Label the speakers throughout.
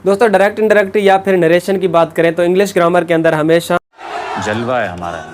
Speaker 1: दोस्तों direct indirect या फिर नरेशन की बात करें तो इंग्लिश ग्रामर के अंदर हमेशा
Speaker 2: जलवा है हमारा।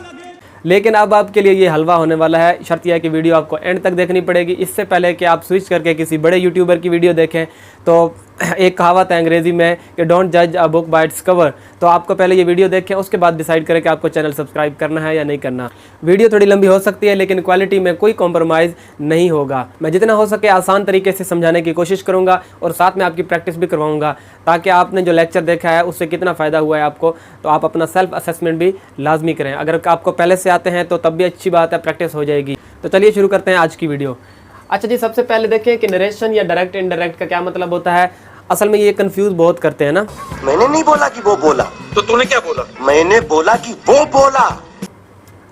Speaker 1: लेकिन अब आपके लिए ये हलवा होने वाला है। शर्त यह है कि वीडियो आपको एंड तक देखनी पड़ेगी। इससे पहले कि आप स्विच करके किसी बड़े यूट्यूबर की वीडियो देखें तो एक कहावत है अंग्रेजी में कि डोंट जज a book by its cover. तो आपको पहले ये वीडियो देखें, उसके बाद डिसाइड करें कि आपको चैनल सब्सक्राइब करना है या नहीं करना। वीडियो थोड़ी लंबी हो सकती है लेकिन क्वालिटी में कोई कॉम्प्रोमाइज़ नहीं होगा। मैं जितना हो सके आसान तरीके से समझाने की कोशिश करूँगा और साथ में आपकी प्रैक्टिस भी करवाऊँगा ताकि आपने जो लेक्चर देखा है उससे कितना फ़ायदा हुआ है आपको, तो आप अपना सेल्फ असेसमेंट भी लाजमी करें। अगर आपको पहले से आते हैं तो तब भी अच्छी बात है, प्रैक्टिस हो जाएगी। तो चलिए शुरू करते हैं आज की वीडियो। अच्छा जी, सबसे पहले देखें कि नरेशन या डायरेक्ट इनडायरेक्ट का क्या मतलब होता है। असल में ये कंफ्यूज बहुत करते हैं ना।
Speaker 3: मैंने नहीं बोला कि वो बोला, तो तूने क्या बोला? मैंने बोला कि वो बोला।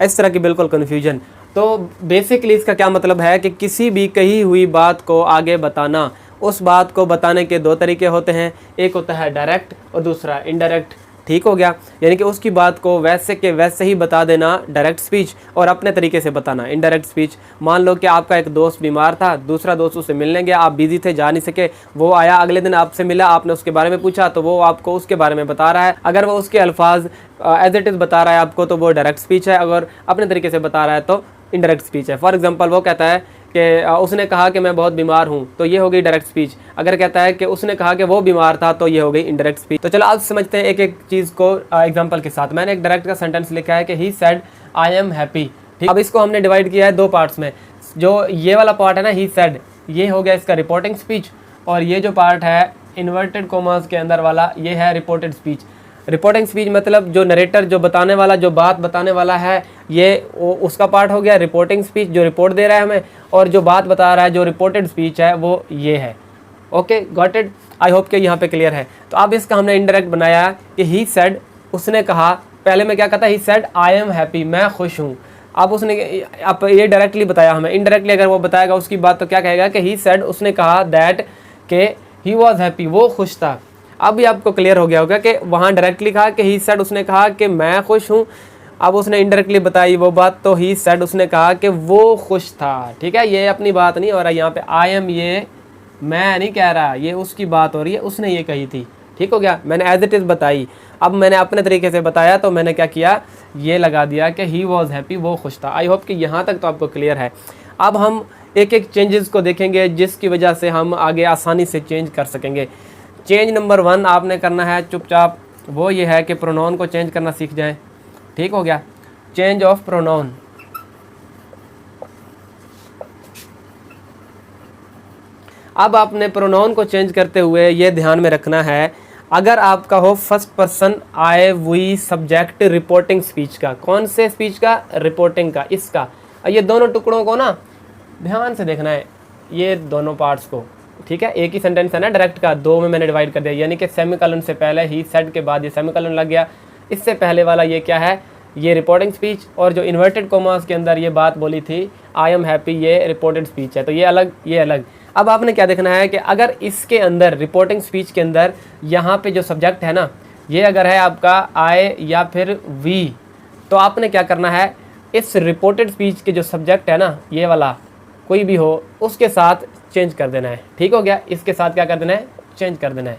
Speaker 1: इस तरह की बिल्कुल कन्फ्यूजन। तो बेसिकली इसका क्या मतलब है कि किसी भी कही हुई बात को आगे बताना। उस बात को बताने के दो तरीके होते हैं, एक होता है डायरेक्ट और दूसरा इनडायरेक्ट। ठीक हो गया, यानी कि उसकी बात को वैसे के वैसे ही बता देना डायरेक्ट स्पीच, और अपने तरीके से बताना इनडायरेक्ट स्पीच। मान लो कि आपका एक दोस्त बीमार था, दूसरा दोस्त उससे मिलने गया, आप बिजी थे जा नहीं सके, वो आया अगले दिन आपसे मिला, आपने उसके बारे में पूछा तो वो आपको उसके बारे में बता रहा है। अगर वो उसके अल्फाज एज इट इज़ बता रहा है आपको तो वो डायरेक्ट स्पीच है, अगर अपने तरीके से बता रहा है तो इनडायरेक्ट स्पीच है। फॉर एग्जांपल वो कहता है कि उसने कहा कि मैं बहुत बीमार हूँ, तो ये हो गई डायरेक्ट स्पीच। अगर कहता है कि उसने कहा कि वो बीमार था तो ये हो गई इनडायरेक्ट स्पीच। तो चलो आज समझते हैं एक एक चीज़ को एग्जांपल के साथ। मैंने एक डायरेक्ट का सेंटेंस लिखा है कि ही सेड आई एम हैप्पी। ठीक, अब इसको हमने डिवाइड किया है दो पार्ट्स में। जो ये वाला पार्ट है ना, ही सेड, ये हो गया इसका रिपोर्टिंग स्पीच, और ये जो पार्ट है इन्वर्टेड कॉमास के अंदर वाला, ये है रिपोर्टेड स्पीच। रिपोर्टिंग स्पीच मतलब जो नरेटर, जो बताने वाला, जो बात बताने वाला है, ये उसका पार्ट हो गया। रिपोर्टिंग स्पीच जो रिपोर्ट दे रहा है हमें, और जो बात बता रहा है, जो रिपोर्टेड स्पीच है, वो ये है। Okay, got it. I hope कि यहाँ पे क्लियर है। तो अब इसका हमने इनडायरेक्ट बनाया कि ही सेड, उसने कहा। पहले मैं क्या कहता, ही सेड आई एम हैप्पी, मैं खुश हूँ। अब उसने अब ये डायरेक्टली बताया हमें। इनडायरेक्टली अगर वो बताएगा उसकी बात तो क्या कहेगा कि ही सेड, उसने कहा दैट के ही वॉज हैप्पी, वो खुश था। अब भी आपको क्लियर हो गया होगा कि वहाँ डायरेक्टली कहा कि ही सेड, उसने कहा कि मैं खुश हूँ। अब उसने इनडायरेक्टली बताई वो बात, तो ही सेड, उसने कहा कि वो खुश था। ठीक है, ये अपनी बात नहीं हो रहा यहाँ पे। आई एम, ये मैं नहीं कह रहा, ये उसकी बात हो रही है, उसने ये कही थी। ठीक हो गया, मैंने एज इट इज़ बताई। अब मैंने अपने तरीके से बताया तो मैंने क्या किया, ये लगा दिया कि ही वॉज हैप्पी, वो खुश था। आई होप कि यहाँ तक तो आपको क्लियर है। अब हम एक एक चेंजेस को देखेंगे जिसकी वजह से हम आगे आसानी से चेंज कर सकेंगे। चेंज नंबर 1 आपने करना है चुपचाप, वो ये है कि प्रोनाउन को चेंज करना सीख जाएं। ठीक हो गया, चेंज ऑफ प्रोनाउन। अब आपने प्रोनाउन को चेंज करते हुए ये ध्यान में रखना है, अगर आपका हो first person I we subject reporting speech का, कौन से स्पीच का, रिपोर्टिंग का, इसका, ये दोनों टुकड़ों को ना ध्यान से देखना है, ये दोनों पार्ट्स को। ठीक है, एक ही सेंटेंस है ना डायरेक्ट का, दो में मैंने डिवाइड कर दिया, यानी कि सेमीकोलन से पहले ही सेड के बाद ये सेमीकोलन लग गया। इससे पहले वाला ये क्या है, ये रिपोर्टिंग स्पीच, और जो इन्वर्टेड कॉमास के अंदर ये बात बोली थी आई एम हैप्पी, ये रिपोर्टेड स्पीच है। तो ये अलग, ये अलग। अब आपने क्या देखना है कि अगर इसके अंदर रिपोर्टिंग स्पीच के अंदर यहाँ पे जो सब्जेक्ट है ना, ये अगर है आपका आई या फिर वी, तो आपने क्या करना है, इस रिपोर्टेड स्पीच के जो सब्जेक्ट है ना, ये वाला कोई भी हो, उसके साथ चेंज कर देना है। ठीक हो गया, इसके साथ क्या कर देना है, चेंज कर देना है।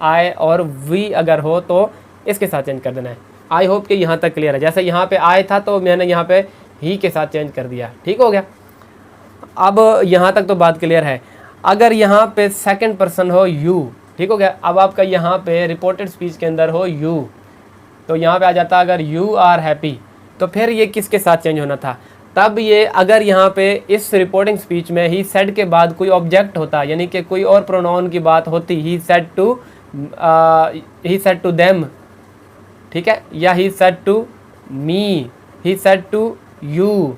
Speaker 1: आई और वी अगर हो तो इसके साथ चेंज कर देना है। आई होप कि यहाँ तक क्लियर है। जैसे यहाँ पे आई था तो मैंने यहाँ पे ही के साथ चेंज कर दिया। ठीक हो गया, अब यहाँ तक तो बात क्लियर है। अगर यहाँ पे सेकंड पर्सन हो यू, ठीक हो गया, अब आपका यहाँ पे रिपोर्टेड स्पीच के अंदर हो यू, तो यहाँ पे आ जाता अगर यू आर हैप्पी, तो फिर ये किसके साथ चेंज होना था, तब ये अगर यहाँ पे इस रिपोर्टिंग स्पीच में ही सेड के बाद कोई ऑब्जेक्ट होता, यानी कि कोई और प्रोनाउन की बात होती, ही सेड टू देम, ठीक है, या he said to me, he said to you.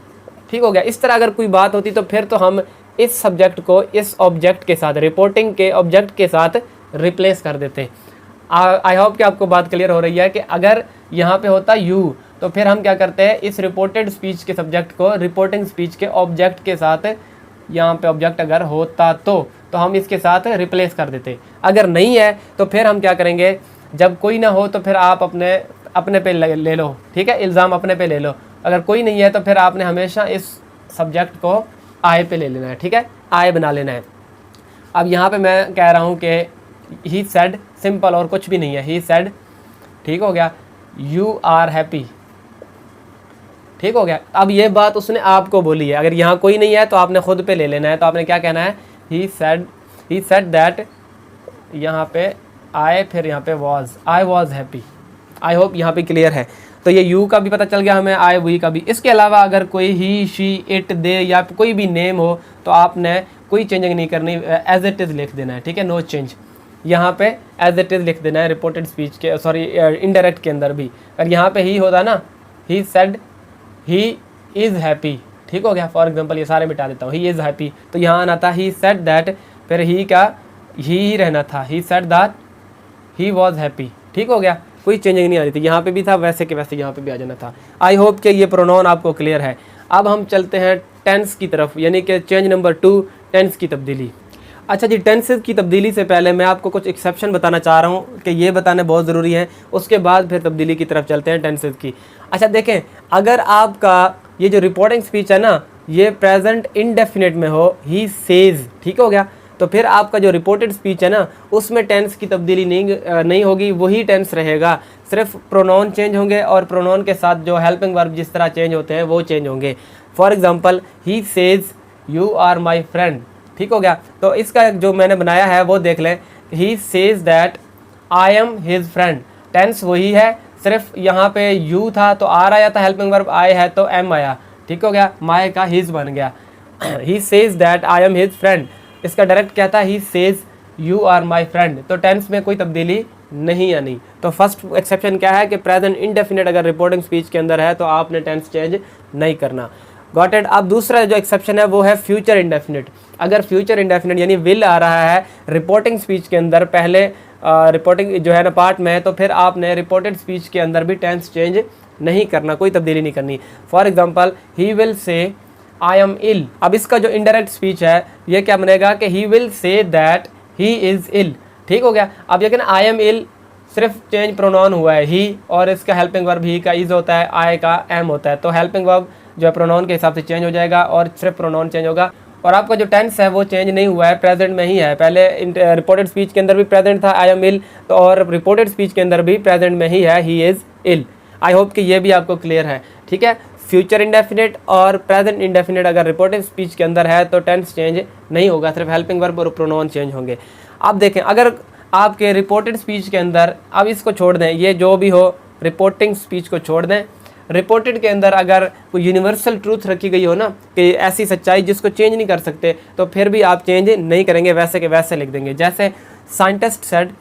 Speaker 1: ठीक हो गया, इस तरह अगर कोई बात होती तो फिर तो हम इस सब्जेक्ट को इस ऑब्जेक्ट के साथ, रिपोर्टिंग के ऑब्जेक्ट के साथ रिप्लेस कर देते। आई होप कि आपको बात क्लियर हो रही है कि अगर यहाँ पे होता यू तो फिर हम क्या करते हैं, इस रिपोर्टेड स्पीच के सब्जेक्ट को रिपोर्टिंग स्पीच के ऑब्जेक्ट के साथ, यहाँ पे ऑब्जेक्ट अगर होता तो हम इसके साथ रिप्लेस कर देते। अगर नहीं है तो फिर हम क्या करेंगे, जब कोई ना हो तो फिर आप अपने पे ले लो। ठीक है, इल्ज़ाम अपने पे ले लो। अगर कोई नहीं है तो फिर आपने हमेशा इस सब्जेक्ट को आई पे ले लेना है। ठीक है, आई बना लेना है। अब यहाँ पे मैं कह रहा हूँ कि ही सेड सिंपल और कुछ भी नहीं है, ही सेड, ठीक हो गया, यू आर हैप्पी, ठीक हो गया। अब ये बात उसने आपको बोली है, अगर यहाँ कोई नहीं है तो आपने खुद पे ले लेना है, तो आपने क्या कहना है, ही सेड दैट, यहाँ पे आई, फिर यहाँ पे was, I was happy. I hope यहाँ पे क्लियर है। तो ये यू का भी पता चल गया हमें, आई वी का भी। इसके अलावा अगर कोई ही, शी, इट, दे या कोई भी नेम हो तो आपने कोई चेंजिंग नहीं करनी, एज इट इज़ लिख देना है, ठीक है, नो चेंज। यहाँ पे एज इट इज़ लिख देना है रिपोर्टेड स्पीच के, सॉरी इनडायरेक्ट के अंदर भी। अगर यहाँ पे ही होता ना, he said he is happy, ठीक हो गया। फॉर एग्जांपल ये सारे मिटा देता हूँ, ही इज़ हैप्पी, तो यहाँ आना था ही सेड दैट, फिर ही का ही रहना था, he said that he was happy, ठीक हो गया। कोई चेंजिंग नहीं आ रही थी, यहाँ पे भी था वैसे के वैसे यहाँ पे भी आ जाना था। आई होप कि ये प्रोनाउन आपको क्लियर है। अब हम चलते हैं टेंस की तरफ, यानी कि चेंज नंबर 2, टेंस की तब्दीली। अच्छा जी, टेंसेस की तब्दीली से पहले मैं आपको कुछ एक्सेप्शन बताना चाह रहा हूँ कि ये बताने बहुत ज़रूरी है, उसके बाद फिर तब्दीली की तरफ चलते हैं टेंसेस की। अच्छा देखें, अगर आपका ये जो रिपोर्टिंग स्पीच है ना, ये प्रेजेंट इंडेफिनिट में हो, ही सेज, ठीक हो गया, तो फिर आपका जो रिपोर्टेड स्पीच है ना, उसमें टेंस की तब्दीली नहीं होगी, वही टेंस रहेगा, सिर्फ प्रोनाउन चेंज होंगे और प्रोनाउन के साथ जो हेल्पिंग वर्ब जिस तरह चेंज होते हैं वो चेंज होंगे। For example, he says you are my friend, ठीक हो गया। तो इसका जो मैंने बनाया है वो देख लें, he says that I am his friend, tense वही है, सिर्फ यहाँ पे यू था तो आर आया था, हेल्पिंग वर्ब आई है तो एम आया, ठीक हो गया, माय का हिज बन गया। He says that I am his friend, इसका डायरेक्ट क्या था, he says you are my friend, तो टेंस में कोई तब्दीली नहीं आनी। तो फर्स्ट एक्सेप्शन क्या है कि प्रेजेंट इंडेफिनिट अगर रिपोर्टिंग स्पीच के अंदर है तो आपने टेंस चेंज नहीं करना। Got it. अब दूसरा जो एक्सेप्शन है वो है फ्यूचर इंडेफिनिट। अगर फ्यूचर इंडेफिनिट यानी विल आ रहा है रिपोर्टिंग स्पीच के अंदर, पहले रिपोर्टिंग जो है ना पार्ट में, तो फिर आपने रिपोर्टेड स्पीच के अंदर भी टेंस चेंज नहीं करना, कोई तब्दीली नहीं करनी। फॉर एग्जाम्पल, ही विल से आई एम इल, अब इसका जो इनडायरेक्ट स्पीच है ये क्या बनेगा कि he will say that he is ill, ठीक हो गया। अब लेकिन आई एम इल सिर्फ चेंज प्रोनाउन हुआ है ही, और इसका हेल्पिंग वर्ब ही का इज़ होता है, आई का एम होता है, तो हेल्पिंग वर्ब जो है प्रोनाउन के हिसाब से चेंज हो जाएगा और सिर्फ प्रोनाउन चेंज होगा। और आपका जो टेंस है वो चेंज नहीं हुआ है, प्रेजेंट में ही है। पहले रिपोर्टेड स्पीच के अंदर भी प्रेजेंट था आई एम इल, तो और रिपोर्टेड स्पीच के अंदर भी प्रेजेंट में ही है, ही इज़ इल। आई होप कि ये भी आपको क्लियर है, ठीक है। फ्यूचर इंडेफिनिट और प्रेजेंट इंडेफिनिट अगर रिपोर्टेड स्पीच के अंदर है तो टेंस चेंज नहीं होगा, सिर्फ हेल्पिंग वर्ब और प्रोनाउन चेंज होंगे। अब देखें, अगर आपके रिपोर्टेड स्पीच के अंदर, अब इसको छोड़ दें, ये जो भी हो रिपोर्टिंग स्पीच को छोड़ दें, रिपोर्टेड के अंदर अगर कोई यूनिवर्सल ट्रूथ रखी गई हो ना कि ऐसी सच्चाई जिसको चेंज नहीं कर सकते, तो फिर भी आप चेंज नहीं करेंगे, वैसे के वैसे लिख देंगे। जैसे scientist said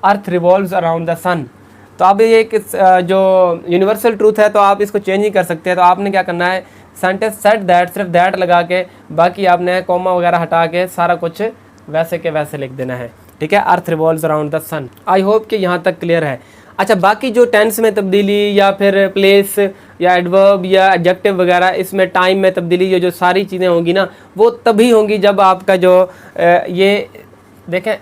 Speaker 1: earth revolves around the sun, तो अब ये एक जो यूनिवर्सल ट्रूथ है तो आप इसको चेंज नहीं कर सकते, तो आपने क्या करना है, साइंटिस्ट सेड दैट, सिर्फ दैट लगा के, बाकी आपने कॉमा वगैरह हटा के सारा कुछ वैसे के वैसे लिख देना है, ठीक है। Earth revolves around the sun. I hope कि यहाँ तक क्लियर है। अच्छा, बाकी जो टेंस में तब्दीली या फिर प्लेस या एडवर्ब या एडजेक्टिव वगैरह, इसमें टाइम में तब्दीली, ये जो सारी चीज़ें होंगी ना, वो तभी होंगी जब आपका जो ये देखें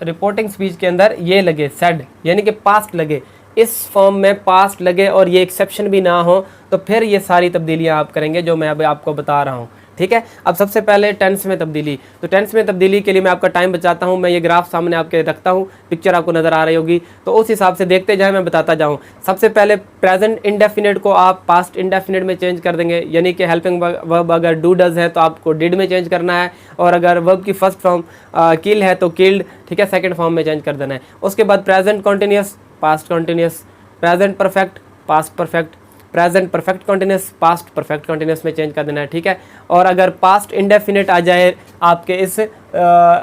Speaker 1: रिपोर्टिंग स्पीच के अंदर ये लगे सेड, यानी कि पास्ट लगे, इस फॉर्म में पास्ट लगे और ये एक्सेप्शन भी ना हो, तो फिर ये सारी तब्दीलियाँ आप करेंगे जो मैं अभी आपको बता रहा हूँ, ठीक है। अब सबसे पहले टेंस में तब्दीली, तो टेंस में तब्दीली के लिए मैं आपका टाइम बचाता हूँ। मैं ये ग्राफ सामने आपके रखता हूँ, पिक्चर आपको नज़र आ रही होगी, तो उस हिसाब से देखते जाए, मैं बताता जाऊँ। सबसे पहले प्रेजेंट इंडेफिनिट को आप पास्ट इंडेफिनिट में चेंज कर देंगे, यानी कि हेल्पिंग वर्ब अगर डू डज है तो आपको डिड में चेंज करना है, और अगर वर्ब की फर्स्ट फॉर्म किल है तो किल्ड, ठीक है, सेकेंड फॉर्म में चेंज कर देना है। उसके बाद present continuous past continuous, present perfect past perfect, present perfect continuous past perfect continuous में चेंज कर देना है, ठीक है। और अगर पास्ट इंडेफिनिट आ जाए आपके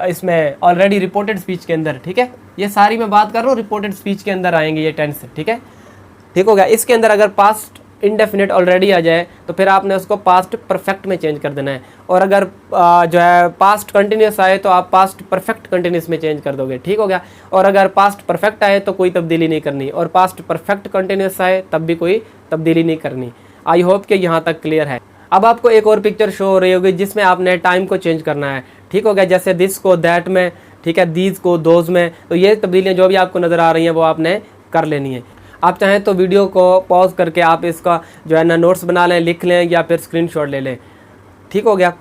Speaker 1: इसमें ऑलरेडी रिपोर्टेड स्पीच के अंदर, ठीक है, ये सारी मैं बात कर रहा हूँ रिपोर्टेड स्पीच के अंदर आएंगे ये टेंस, ठीक है, ठीक हो गया। इसके अंदर अगर पास्ट इंडेफिनिट ऑलरेडी आ जाए तो फिर आपने उसको पास्ट परफेक्ट में चेंज कर देना है, और अगर जो है पास्ट कंटिन्यूस आए तो आप पास्ट परफेक्ट कंटिन्यूस में चेंज कर दोगे, ठीक हो गया। और अगर पास्ट परफेक्ट आए तो कोई तब्दीली नहीं करनी, और पास्ट परफेक्ट कंटिन्यूस आए तब भी कोई तब्दीली नहीं करनी। आई होप कि यहाँ तक क्लियर है। अब आपको एक और पिक्चर शो हो रही होगी जिसमें आपने टाइम को चेंज करना है, ठीक हो गया, जैसे दिस को दैट में, ठीक है, दीज को दोज में, तो ये तब्दीलियाँ जो भी आपको नज़र आ रही हैं वो आपने कर लेनी है। आप चाहें तो वीडियो को पॉज करके आप इसका जो है ना नोट्स बना लें, लिख लें, या फिर स्क्रीनशॉट ले लें, ठीक हो गया।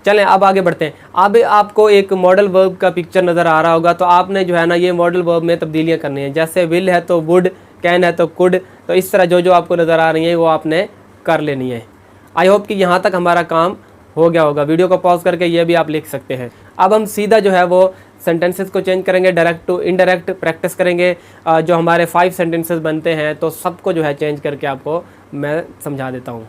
Speaker 1: चलें अब आगे बढ़ते हैं। अब आपको एक मॉडल वर्ब का पिक्चर नज़र आ रहा होगा, तो आपने जो है ना ये मॉडल वर्ब में तब्दीलियाँ करनी है। जैसे विल है तो वुड, कैन है तो कुड, तो इस तरह जो जो आपको नज़र आ रही है वो आपने कर लेनी है। आई होप कि यहाँ तक हमारा काम हो गया होगा। वीडियो को पॉज करके ये भी आप लिख सकते हैं। अब हम सीधा जो है वो सेंटेंसेस को चेंज करेंगे, डायरेक्ट टू इनडायरेक्ट प्रैक्टिस करेंगे। जो हमारे 5 सेंटेंसेस बनते हैं तो सबको जो है चेंज करके आपको मैं समझा देता हूँ।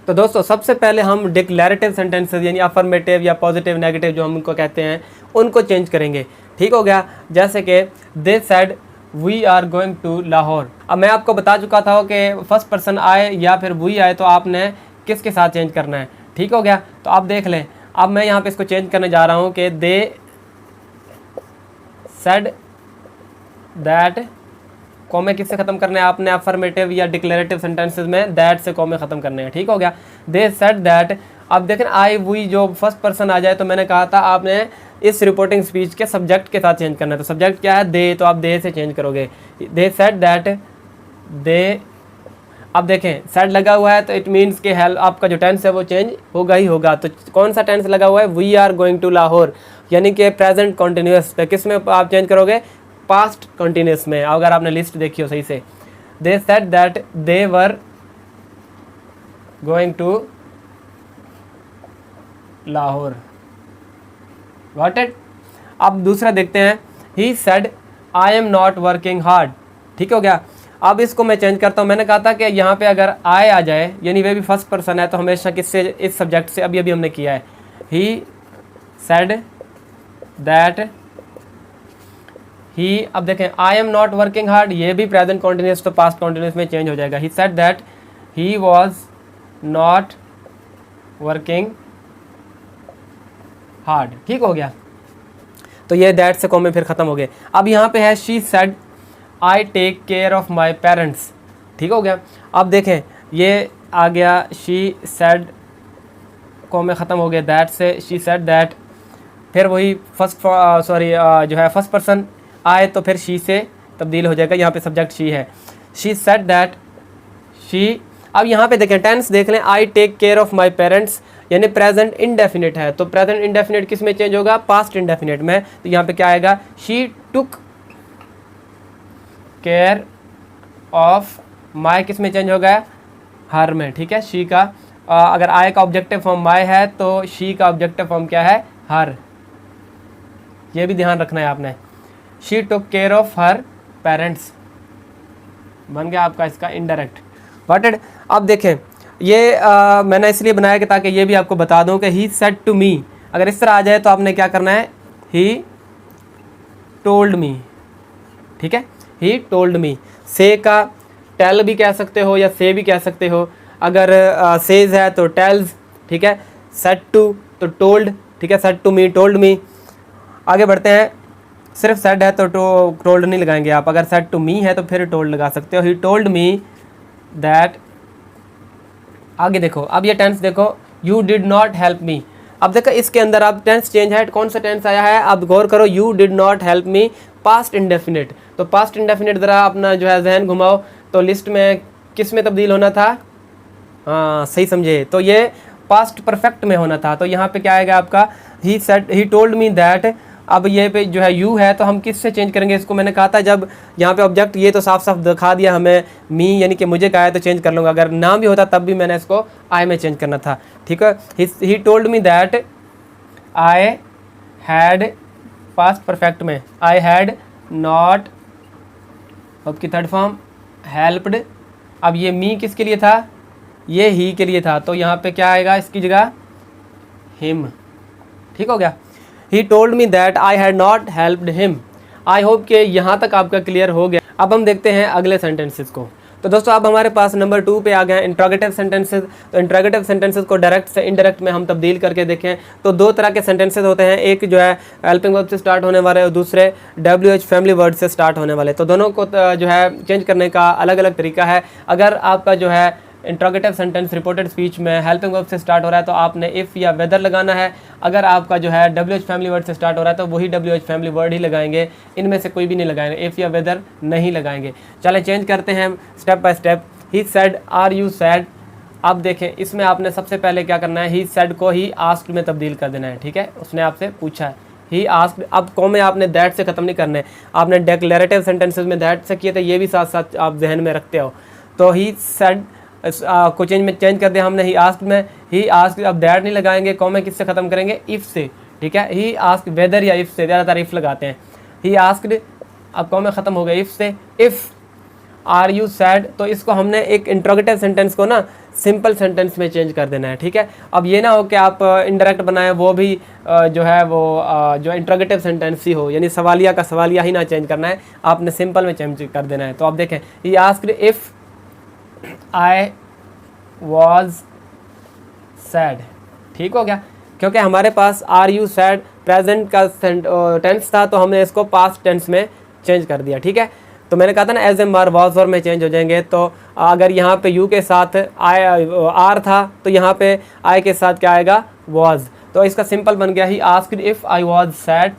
Speaker 1: तो दोस्तों सबसे पहले हम डिक्लेरेटिव सेंटेंसेस यानी अफर्मेटिव या पॉजिटिव नेगेटिव जो हम उनको कहते हैं उनको चेंज करेंगे। ठीक हो गया। जैसे कि they said we are going to Lahore. अब मैं आपको बता चुका था कि फर्स्ट पर्सन आए या फिर वी आए तो आपने किसके साथ चेंज करना है। ठीक हो गया। तो आप देख लें, अब मैं यहाँ पे इसको चेंज करने जा रहा हूँ कि दे सेड दैट, कॉमे किससे ख़त्म करने हैं आपने, अफर्मेटिव या डिक्लेरेटिव सेंटेंसेस में दैट से कॉमे ख़त्म करने हैं। ठीक हो गया। दे सेड दैट। अब देखें आई वी जो फर्स्ट पर्सन आ जाए तो मैंने कहा था आपने इस रिपोर्टिंग स्पीच के सब्जेक्ट के साथ चेंज करना है। तो सब्जेक्ट क्या है, दे, तो आप दे से चेंज करोगे। दे सेड दैट दे। अब देखें सेड लगा हुआ है तो इट मीन्स के हेल्प आपका जो टेंस है वो चेंज होगा ही होगा। तो कौन सा टेंस लगा हुआ है, we are going to Lahore, यानी कि प्रेजेंट कॉन्टिन्यूस। तो किस में आप चेंज करोगे, पास्ट कॉन्टिन्यूस में, अगर आपने लिस्ट देखी हो सही से। They said that they were going to Lahore. Got it. अब दूसरा देखते हैं, he said I am not working hard. ठीक हो गया। अब इसको मैं चेंज करता हूँ। मैंने कहा था कि यहाँ पे अगर आई आ जाए यानी वे भी फर्स्ट पर्सन है तो हमेशा किससे, इस सब्जेक्ट से, अभी हमने किया है। He said that he. अब देखें आई एम नॉट वर्किंग हार्ड, ये भी प्रेजेंट कॉन्टिन्यूस तो पास्ट कॉन्टिन्यूस में चेंज हो जाएगा। He said that he was not working hard. ठीक हो गया। तो ये दैट से कॉमे फिर ख़त्म हो गए। अब यहाँ पे है she said I take care of my parents. ठीक हो गया। अब देखें ये आ गया शी सेड, कॉमे ख़त्म हो गए दैट से, शी सेड दैट, फिर वही फर्स्ट जो है फर्स्ट पर्सन आए तो फिर शी से तब्दील हो जाएगा। यहाँ पे सब्जेक्ट शी है। She said that she. अब यहाँ पे देखें टेंस देख लें, I take care of my parents यानी प्रेजेंट इंडेफिनिट है। तो प्रेजेंट इंडेफिनिट किस में चेंज होगा, पास्ट इंडेफिनिट में। तो यहाँ पे क्या आएगा, शी टुक केयर ऑफ माई किस में चेंज होगा, हर में। ठीक है। शी का अगर आई का ऑब्जेक्टिव फॉर्म माई है तो शी का ऑब्जेक्टिव फॉर्म क्या है, हर। ये भी ध्यान रखना है आपने। She took care of her parents बन गया आपका इसका इनडायरेक्ट। Got it. अब देखें ये मैंने इसलिए बनाया कि ताकि ये भी आपको बता दूं कि ही सेड टू मी, अगर इस तरह आ जाए तो आपने क्या करना है, ही टोल्ड मी। ठीक है। He told me. से का टेल भी कह सकते हो या से भी कह सकते हो। अगर सेज है तो टेल्स। ठीक है। सेड टू तो टोल्ड। ठीक है। Said to me, told me. आगे बढ़ते हैं। सिर्फ सेड है तो टोल्ड नहीं लगाएंगे आप, अगर सेड टू मी है तो फिर टोल्ड लगा सकते हो। He told me that. आगे देखो, अब ये टेंस देखो, you did not help me. अब देखो इसके अंदर अब टेंस चेंज है, कौन सा टेंस आया है, अब गौर करो, you did not help me, past indefinite. तो पास्ट इंडेफिनिट ज़रा अपना जो है जहन घुमाओ तो लिस्ट में किस में तब्दील होना था, हाँ सही समझे, तो ये पास्ट परफेक्ट में होना था। तो यहाँ पे क्या आएगा आपका, he said, he told me that. अब ये पे जो है यू है तो हम किस से चेंज करेंगे इसको, मैंने कहा था जब यहाँ पे ऑब्जेक्ट ये तो साफ साफ दिखा दिया हमें, मी यानी कि मुझे कहा है तो चेंज कर लूँगा। अगर नाम भी होता तब भी मैंने इसको आई में चेंज करना था। ठीक है। He told me that I had, past perfect में, आई हैड नॉट, अब की थर्ड फॉर्म हेल्प्ड। अब ये मी किसके लिए था, ये ही के लिए था, तो यहाँ पे क्या आएगा इसकी जगह, हिम। ठीक हो गया। He told me that I had not helped him. I hope कि यहाँ तक आपका क्लियर हो गया। अब हम देखते हैं अगले सेंटेंसेस को। तो दोस्तों अब हमारे पास नंबर 2 पे आ गए इंट्रोगेटिव सेंटेंसेस। तो इंट्रोगेटिव सेंटेंसेस को डायरेक्ट से इनडायरेक्ट में हम तब्दील करके देखें तो 2 तरह के सेंटेंसेस होते हैं, एक जो है हेल्पिंग वर्ब से स्टार्ट होने वाले और दूसरे WH फैमिली वर्ड से स्टार्ट होने वाले। तो दोनों को जो है चेंज करने का अलग अलग तरीका है। अगर आपका जो है इंट्रोगेटिव सेंटेंस रिपोर्टेड स्पीच में हेल्पिंग वर्ब से स्टार्ट हो रहा है तो आपने इफ़ या वेदर लगाना है। अगर आपका जो है WH फैमिली वर्ड से स्टार्ट हो रहा है तो वही WH फैमिली वर्ड ही लगाएंगे, इनमें से कोई भी नहीं लगाएंगे, इफ़ या वेदर नहीं लगाएंगे। चलें चेंज करते हैं step by step. He said are you sad, अब देखें इसमें आपने सबसे पहले क्या करना है, ही सेड को ही आस्क्ड में तब्दील कर देना है, ठीक है। उसने आपसे पूछा है, ही आस्क्ड। अब को में आपने दैट से ख़त्म नहीं करना है, आपने डेक्लेरेटिव सेंटेंसेस में दैट से किए थे, ये भी साथ साथ आप जहन में रखते हो। तो ही सेड को चेंज कर दिया हमने ही आस्क्ड में, ही आस्क्ड। अब दैट नहीं लगाएंगे, को में किससे ख़त्म करेंगे, इफ़ से, ठीक है। ही आस्क्ड वेदर या इफ़ से, ज़्यादातर इफ़ लगाते हैं। ही आस्क्ड, अब को में ख़त्म हो गया इफ़ से, इफ़ आर यू सैड, तो इसको हमने एक इंट्रोगेटिव सेंटेंस को ना सिंपल सेंटेंस में चेंज कर देना है, ठीक है। अब ये ना हो कि आप इनडायरेक्ट बनाएं, वो भी जो है वो जो इंट्रोगेटिव सेंटेंस ही हो, यानी सवालिया का सवालिया ही ना चेंज करना है, आपने सिंपल में चेंज कर देना है। तो आप देखें, he asked if I was sad, ठीक हो गया, क्योंकि हमारे पास आर यू सैड प्रेजेंट का टेंस था, तो हमने इसको पास्ट टेंस में चेंज कर दिया, ठीक है। तो मैंने कहा था ना एज एम आर वाज और में चेंज हो जाएंगे। तो अगर यहाँ पे यू के साथ आई आर था, तो यहाँ पे आई के साथ क्या आएगा, वाज। तो इसका सिंपल बन गया, he asked if I was sad.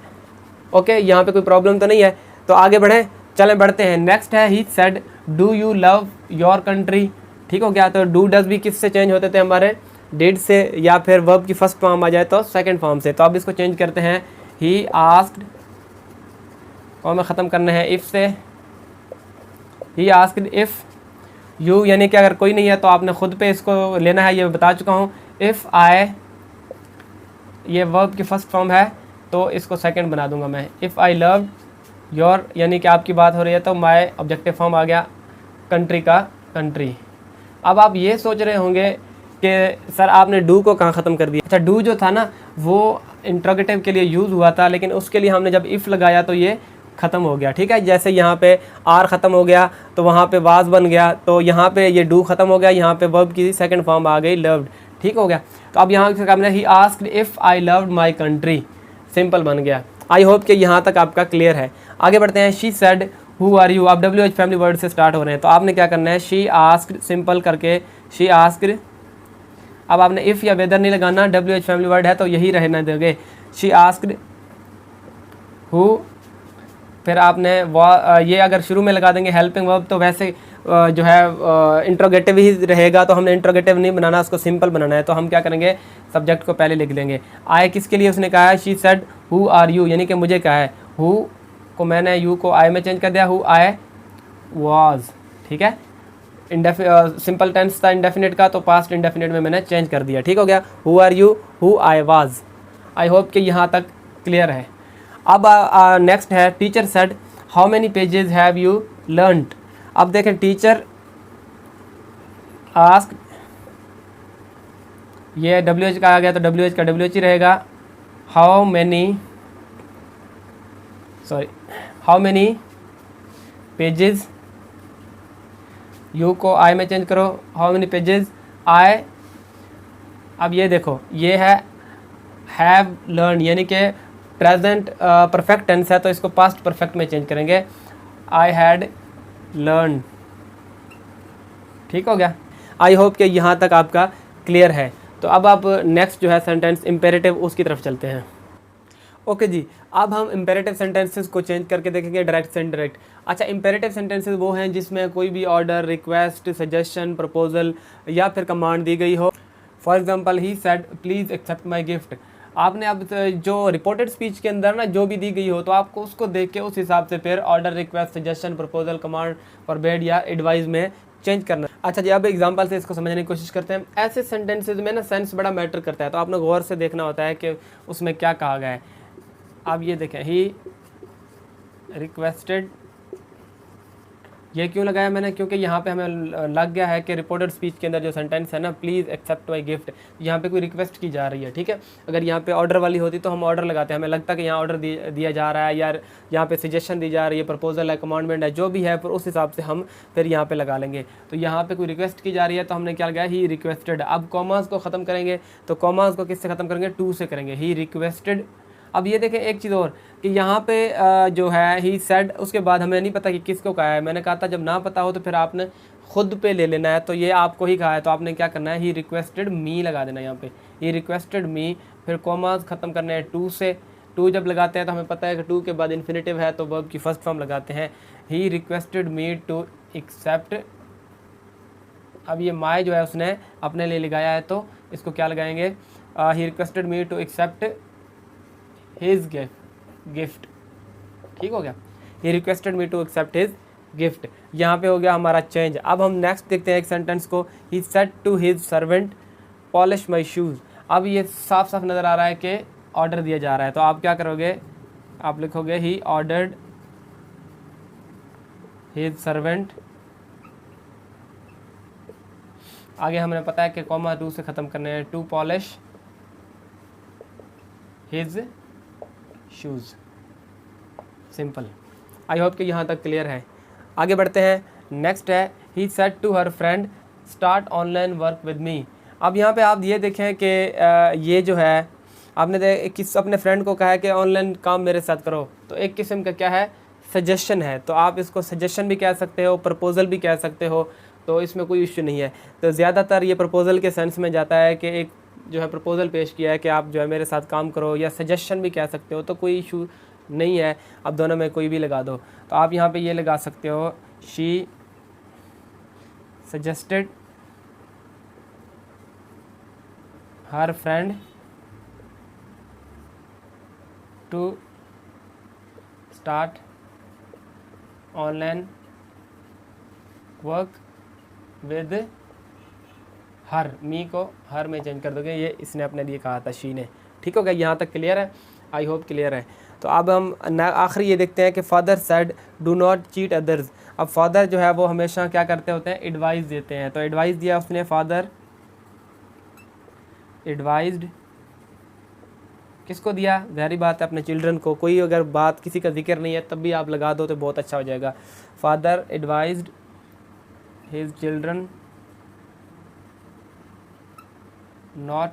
Speaker 1: Okay, यहाँ पे कोई प्रॉब्लम तो नहीं है। तो आगे बढ़ें, चलें बढ़ते हैं। नेक्स्ट है he said do you love your country, ठीक हो गया। तो डू डज भी किससे चेंज होते थे हमारे, डिड से, या फिर वर्ब की फर्स्ट फॉर्म आ जाए तो सेकंड फॉर्म से। तो अब इसको चेंज करते हैं, ही आस्क्ड, और में ख़त्म करना है इफ़ से, ही आस्क्ड इफ़ यू, यानी कि अगर कोई नहीं है तो आपने ख़ुद पे इसको लेना है, ये बता चुका हूँ। इफ़ आई, ये वर्ब की फर्स्ट फॉर्म है तो इसको सेकंड बना दूंगा मैं। इफ़ आई लव योर, यानी कि आपकी बात हो रही है तो माई ऑब्जेक्टिव फॉर्म आ गया कंट्री का कंट्री। अब आप ये सोच रहे होंगे कि सर आपने डू को कहाँ ख़त्म कर दिया। अच्छा, डू जो था ना वो इंट्रोगेटिव के लिए यूज़ हुआ था, लेकिन उसके लिए हमने जब इफ़ लगाया तो ये ख़त्म हो गया, ठीक है। जैसे यहाँ पे आर ख़त्म हो गया तो वहाँ पे वाज बन गया, तो यहाँ पे ये डू ख़त्म हो गया, यहाँ पे वर्ब की सेकंड फॉर्म आ गई लव्ड, ठीक हो गया। तो अब यहाँ से काम है, he asked if I loved my country, simple बन गया। आई होप कि यहाँ तक आपका क्लियर है। आगे बढ़ते हैं, she said who are you. अब WH फैमिली वर्ड से स्टार्ट हो रहे हैं, तो आपने क्या करना है, शी आस्क्ड सिंपल करके शी आस्क्ड। अब आपने इफ़ या वेदर नहीं लगाना, WH फैमिली वर्ड है तो यही रहना दोगे। शी आस्क्ड हु, फिर आपने ये अगर शुरू में लगा देंगे हेल्पिंग वर्ब तो वैसे जो है इंट्रोगेटिव ही रहेगा, तो हमने इंट्रोगेटिव नहीं बनाना, उसको सिंपल बनाना है। तो हम क्या करेंगे, सब्जेक्ट को पहले लिख लेंगे। आई किसके लिए उसने कहा है, she said who are you, यानी कि मुझे कहा है। हु को मैंने यू को आई में चेंज कर दिया, हु आई वाज, ठीक है। सिंपल टेंस था इंडेफिनिट का, तो पास्ट इंडेफिनिट में मैंने चेंज कर दिया, ठीक हो गया। Who are you, who I was. I hope कि यहाँ तक क्लियर है। अब नेक्स्ट है, teacher said how many pages have you learned. अब देखें, टीचर आस्क, ये WH का आ गया तो WH का WH ही रहेगा। हाउ मेनी पेजेस, यू को आई में चेंज करो, हाउ मेनी पेजेस आई। अब ये देखो, ये है हैव लर्न, यानी कि प्रेजेंट परफेक्ट टेंस है, तो इसको पास्ट परफेक्ट में चेंज करेंगे, आई हैड लर्न, ठीक हो गया। आई होप कि यहाँ तक आपका क्लियर है। तो अब आप नेक्स्ट जो है सेंटेंस इम्पेरेटिव, उसकी तरफ चलते हैं। ओके जी, अब हम इम्पेरेटिव सेंटेंसेस को चेंज करके देखेंगे डायरेक्ट से इनडायरेक्ट। अच्छा, इम्पेरेटिव सेंटेंसेस वो हैं जिसमें कोई भी ऑर्डर, रिक्वेस्ट, सजेशन, प्रपोजल या फिर कमांड दी गई हो। For example, he said please accept my gift. आपने अब जो रिपोर्टेड स्पीच के अंदर ना जो भी दी गई हो, तो आपको उसको देख के उस हिसाब से फिर order, request, suggestion, proposal, command, forbid या एडवाइस में चेंज करना। अच्छा जी, अब एग्जांपल से इसको समझने की कोशिश करते हैं। ऐसे सेंटेंसेस में ना सेंस बड़ा मैटर करता है, तो आपने गौर से देखना होता है कि उसमें क्या कहा गया है। आप ये देखें, ही रिक्वेस्टेड, ये क्यों लगाया मैंने, क्योंकि यहाँ पे हमें लग गया है कि रिपोर्टेड स्पीच के अंदर जो सेंटेंस है ना, प्लीज़ एक्सेप्ट माई गिफ्ट, यहाँ पे कोई रिक्वेस्ट की जा रही है, ठीक है। अगर यहाँ पे ऑर्डर वाली होती तो हम ऑर्डर लगाते हैं, हमें लगता है कि यहाँ ऑर्डर दिया जा रहा है, यार यहाँ पे सजेशन दी जा रही है, प्रपोजल है, कमांडमेंट है, जो भी है, फिर उस हिसाब से हम फिर यहाँ पे लगा लेंगे। तो यहाँ पे कोई रिक्वेस्ट की जा रही है तो हमने क्या लगाया, ही रिक्वेस्टेड। अब कॉमास को ख़त्म करेंगे, तो कॉमास को किससे ख़त्म करेंगे, टू से करेंगे, ही रिक्वेस्टेड। अब ये देखें एक चीज़ और कि यहाँ पे जो है ही सेड, उसके बाद हमें नहीं पता कि किसको कहा है। मैंने कहा था जब ना पता हो तो फिर आपने खुद पे ले लेना है, तो ये आपको ही कहा है, तो आपने क्या करना है, ही रिक्वेस्टेड मी लगा देना यहाँ पे, ही रिक्वेस्टेड मी। फिर कॉमास ख़त्म करना है टू से। टू जब लगाते हैं तो हमें पता है कि टू के बाद इन्फिनेटिव है, तो वर्ब की फर्स्ट फॉर्म लगाते हैं, he requested me to accept अब ये माई जो है उसने अपने लिए लगाया है, तो इसको क्या लगाएंगे, he requested me to accept his gift. ठीक हो गया, he requested me to accept his gift. यहाँ पे हो गया हमारा चेंज। अब हम नेक्स्ट देखते हैं एक सेंटेंस को, he said to his servant polish my shoes. अब ये साफ साफ नज़र आ रहा है कि ऑर्डर दिया जा रहा है, तो आप क्या करोगे, आप लिखोगे ही ऑर्डर्ड हिज सर्वेंट, आगे हमें पता है कि कॉमा टू से ख़त्म करने हैं, to polish his shoes. Simple. I hope कि यहाँ तक क्लियर है। आगे बढ़ते हैं। नेक्स्ट है he said to her friend start online work with me. अब यहाँ पे आप ये देखें कि ये जो है आपने किस अपने फ्रेंड को कहा है कि ऑनलाइन काम मेरे साथ करो, तो एक किस्म का क्या है, सजेशन है। तो आप इसको सजेशन भी कह सकते हो, प्रपोज़ल भी कह सकते हो, तो इसमें कोई इश्यू नहीं है। तो ज़्यादातर ये प्रपोज़ल के सेंस में जाता है कि एक जो है प्रपोज़ल पेश किया है कि आप जो है मेरे साथ काम करो, या सजेशन भी कह सकते हो, तो कोई इशू नहीं है। अब दोनों में कोई भी लगा दो, तो आप यहाँ पे ये लगा सकते हो, she suggested her friend to start online work with her. Me को हर में चेंज कर दोगे, ये इसने अपने लिए कहा था, शी ने। ठीक हो गया, यहाँ तक क्लियर है, आई होप क्लियर है। तो अब हम आखिरी ये देखते हैं कि father said do not cheat others. अब फादर जो है वो हमेशा क्या करते होते हैं, एडवाइस देते हैं। तो एडवाइस दिया उसने, फादर एडवाइज्ड, किसको दिया, ज़ाहिर बात है अपने चिल्ड्रन को। कोई अगर बात किसी का जिक्र नहीं है तब भी आप लगा दो तो बहुत अच्छा हो जाएगा। Father advised his children not,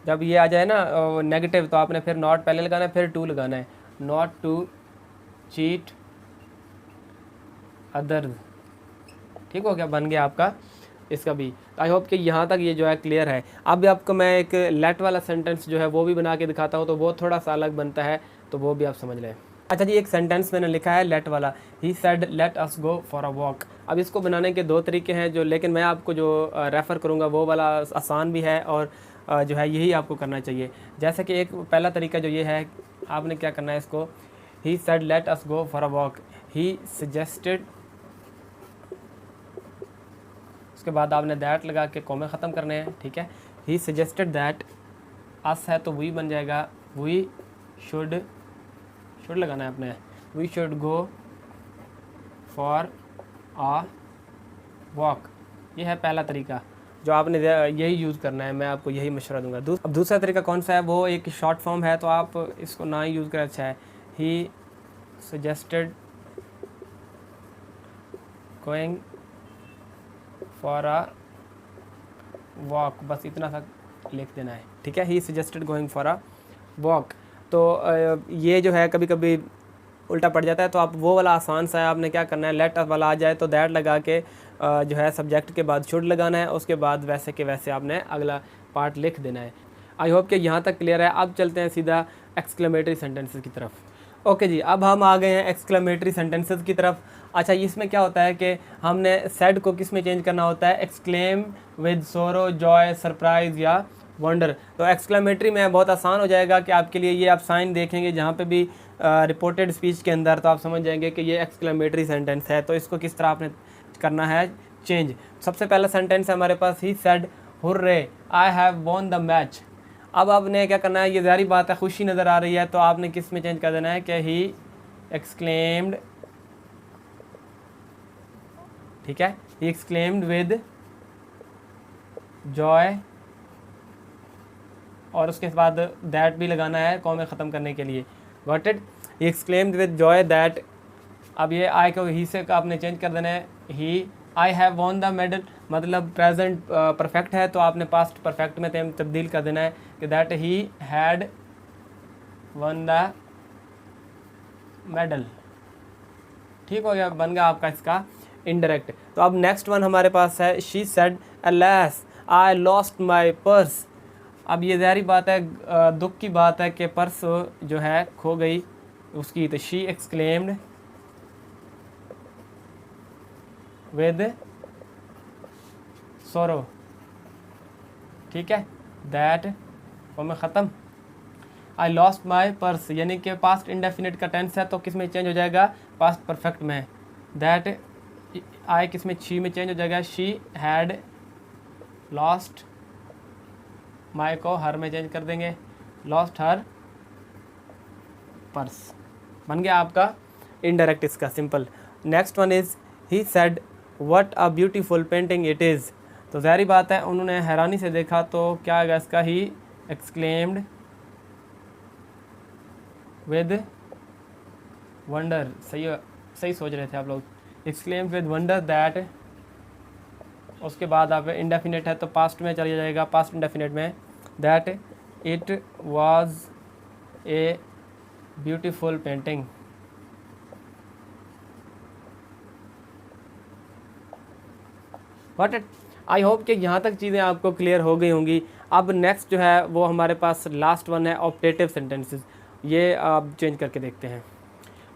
Speaker 1: जब ये आ जाए ना नेगेटिव तो आपने फिर नॉट पहले लगाना है, फिर टू लगाना है, नॉट टू चीट अदर्स। ठीक हो गया, बन गया आपका इसका भी। आई होप कि यहाँ तक ये जो है क्लियर है। अब आपको मैं एक लेट वाला सेंटेंस जो है वो भी बना के दिखाता हूँ, तो वो थोड़ा सा अलग बनता है, तो वो भी आप समझ लें। अच्छा जी, एक सेंटेंस मैंने लिखा है लेट वाला, he said let us go for a walk. अब इसको बनाने के दो तरीके हैं जो, लेकिन मैं आपको जो रेफ़र करूँगा वो वाला आसान भी है, और जो है यही आपको करना चाहिए। जैसे कि एक पहला तरीका जो ये है, आपने क्या करना है इसको, he said let us go for a walk, he suggested, उसके बाद आपने दैट लगा के कॉमे ख़त्म करने हैं। ठीक है, ही सजेस्टेड दैट, अस है तो वी बन जाएगा, वी शुड लगाना है अपने, we should go for a walk. ये है पहला तरीका जो आपने यही यूज़ करना है, मैं आपको यही मशवरा दूंगा। अब दूसरा तरीका कौन सा है, वो एक शॉर्ट फॉर्म है, तो आप इसको ना ही यूज़ करें, अच्छा है, he suggested going for a walk, बस इतना सा लिख देना है। ठीक है, he suggested going for a walk. तो ये जो है कभी कभी उल्टा पड़ जाता है, तो आप वो वाला आसान सा है, आपने क्या करना है, लेट वाला आ जाए तो दैट लगा के जो है सब्जेक्ट के बाद शुड लगाना है, उसके बाद वैसे के वैसे आपने अगला पार्ट लिख देना है। आई होप कि यहाँ तक क्लियर है। अब चलते हैं सीधा एक्सक्लेमेटरी सेंटेंसेस की तरफ। ओके जी, अब हम आ गए हैं एक्सक्लेमेटरी सेंटेंसेस की तरफ। अच्छा, इसमें क्या होता है कि हमने सेड को किस में चेंज करना होता है, एक्सक्लेम विद सोरो, जॉय, सरप्राइज़ या वंडर। तो एक्सक्लेमेटरी में बहुत आसान हो जाएगा कि आपके लिए ये आप साइन देखेंगे जहाँ पे भी रिपोर्टेड स्पीच के अंदर, तो आप समझ जाएंगे कि ये एक्सक्लेमेटरी सेंटेंस है। तो इसको किस तरह आपने करना है चेंज। सबसे पहला सेंटेंस है हमारे पास, he said hurray I have won the match. अब आपने क्या करना है, ये ज़ाहिर बात है खुशी नज़र आ रही है, तो आपने किस में चेंज कर देना है कि ही एक्सक्लेम्ड, ठीक है, ही एक्सक्लेम्ड विद जॉय, और उसके बाद दैट भी लगाना है कॉमे ख़त्म करने के लिए। Got it, he exclaimed with Joy that. अब ये आई को ही से आपने चेंज कर देना है, he I have won the medal, मतलब प्रेजेंट परफेक्ट है तो आपने पास्ट परफेक्ट में तब्दील कर देना है कि that he had one the medal. ठीक हो गया, बन गया आपका इसका इनडायरेक्ट। तो अब नेक्स्ट वन हमारे पास है, she said alas I lost my purse. अब ये ज़ाहिर बात है, दुख की बात है कि पर्स जो है खो गई उसकी। तो शी एक्सक्लेम्ड विद सोरो, ठीक है। दैट वो में ख़त्म। आई लॉस्ट माई पर्स, यानी कि पास्ट इंडेफिनिट का टेंस है तो किस में चेंज हो जाएगा, पास्ट परफेक्ट में। दैट आई किस में, शी में चेंज हो जाएगा, शी हैड लॉस्ट, माई को हर में चेंज कर देंगे, लॉस्ट हर पर्स। बन गया आपका इनडायरेक्ट इसका simple. Next one is he said what a beautiful painting it is. तो ज़ाहिर बात है उन्होंने हैरानी से देखा, तो क्या आएगा इसका, ही एक्सक्लेम्ड विद वंडर। सही सोच रहे थे आप लोग, एक्सक्लेम्ड विद वंडर दैट, उसके बाद आप इंडेफिनिट है तो पास्ट में चला जाएगा, पास्ट इंडेफिनिट में, that it was a beautiful painting. But I hope कि यहाँ तक चीज़ें आपको क्लियर हो गई होंगी। अब नेक्स्ट जो है वो हमारे पास लास्ट वन है ऑप्टेटिव सेंटेंसेस, ये आप चेंज करके देखते हैं।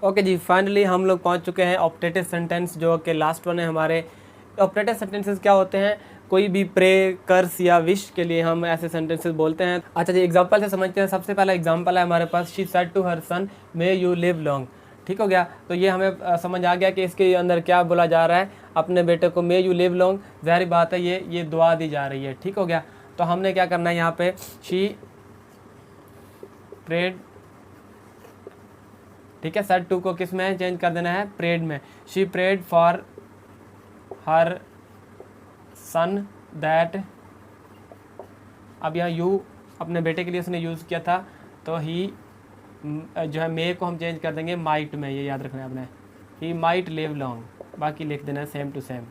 Speaker 1: ओके जी, फाइनली हम लोग पहुँच चुके हैं ऑप्टेटिव सेंटेंस, जो कि लास्ट वन है हमारे। ऑप्टेटिव सेंटेंसेस क्या होते हैं, कोई भी प्रे, कर्स या विश के लिए हम ऐसे सेंटेंसेस बोलते हैं। अच्छा जी, एग्जांपल से समझते हैं। सबसे पहला एग्जांपल है हमारे पास, she said to her son may you live long. ठीक हो गया, तो ये हमें समझ आ गया कि इसके अंदर क्या बोला जा रहा है, अपने बेटे को मे यू लिव लॉन्ग। ज़ाहिर बात है ये दुआ दी जा रही है। ठीक हो गया, तो हमने क्या करना है यहाँ पे, शी प्रेड, ठीक है, सेड टू को किस में चेंज कर देना है, प्रेड में। She prayed for her son that, अब यहाँ यू अपने बेटे के लिए उसने यूज़ किया था, तो ही जो है मे को हम चेंज कर देंगे माइट में, ये याद रखना है आपने, ही माइट लिव लॉन्ग, बाकी लिख देना है सेम टू सेम।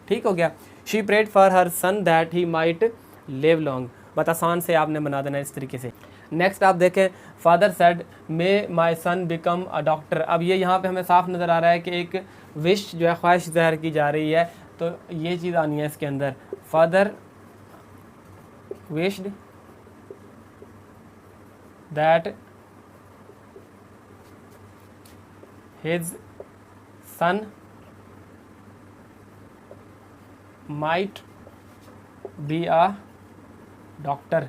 Speaker 1: ठीक हो गया, she prayed for her son that he might live long, बस आसान से आपने बना देना इस तरीके से। नेक्स्ट आप देखें, father said may my son become a doctor. अब ये यहाँ पे हमें साफ नज़र आ रहा है कि एक विश जो है, ख्वाहिश ज़ाहिर की जा रही है, तो ये चीज़ आनी है इसके अंदर। Father wished that his son might be a doctor.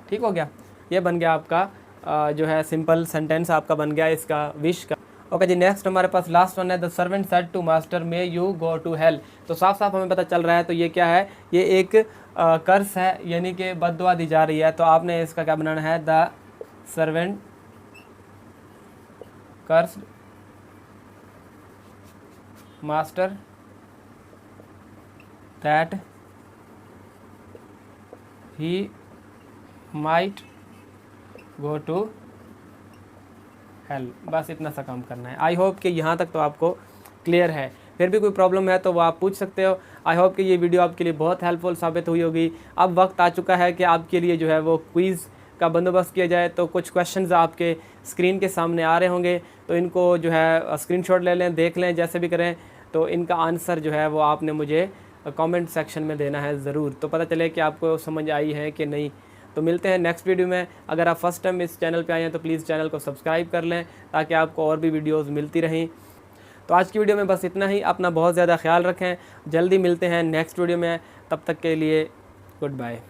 Speaker 1: ठीक हो गया, ये बन गया आपका जो है सिंपल सेंटेंस आपका बन गया इसका विश का। ओके जी, नेक्स्ट हमारे पास लास्ट वन है, the servant said to master may you go to hell. तो साफ साफ हमें पता चल रहा है, तो ये क्या है, ये एक कर्स है, यानी कि बद्दुआ दी जा रही है। तो आपने इसका क्या बनाना है, the servant curse master that he might go to hell. बस इतना सा काम करना है। आई होप कि यहाँ तक तो आपको क्लियर है। फिर भी कोई प्रॉब्लम है तो वो आप पूछ सकते हो। आई होप कि ये वीडियो आपके लिए बहुत हेल्पफुल साबित हुई होगी। अब वक्त आ चुका है कि आपके लिए जो है वो क्विज़ का बंदोबस्त किया जाए। तो कुछ क्वेश्चंस आपके स्क्रीन के सामने आ रहे होंगे, तो इनको जो है स्क्रीनशॉट ले लें, देख लें, जैसे भी करें। तो इनका आंसर जो है वो आपने मुझे कमेंट सेक्शन में देना है ज़रूर, तो पता चले कि आपको समझ आई है कि नहीं। तो मिलते हैं नेक्स्ट वीडियो में। अगर आप फर्स्ट टाइम इस चैनल पे आए हैं तो प्लीज़ चैनल को सब्सक्राइब कर लें, ताकि आपको और भी वीडियोस मिलती रहें। तो आज की वीडियो में बस इतना ही। अपना बहुत ज़्यादा ख्याल रखें। जल्दी मिलते हैं नेक्स्ट वीडियो में, तब तक के लिए गुड बाय।